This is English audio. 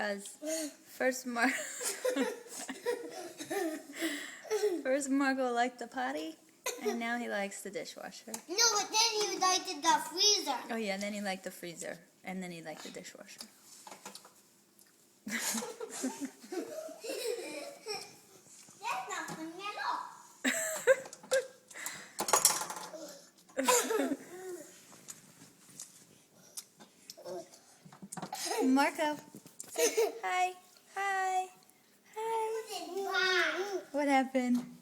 because first Marco liked the potty, and now he likes the dishwasher. No, but then he liked the freezer. Oh yeah, then he liked the freezer, and then he liked the dishwasher. That's not funny at all. Marco, say hi. Hi. Hi. Wow. What happened?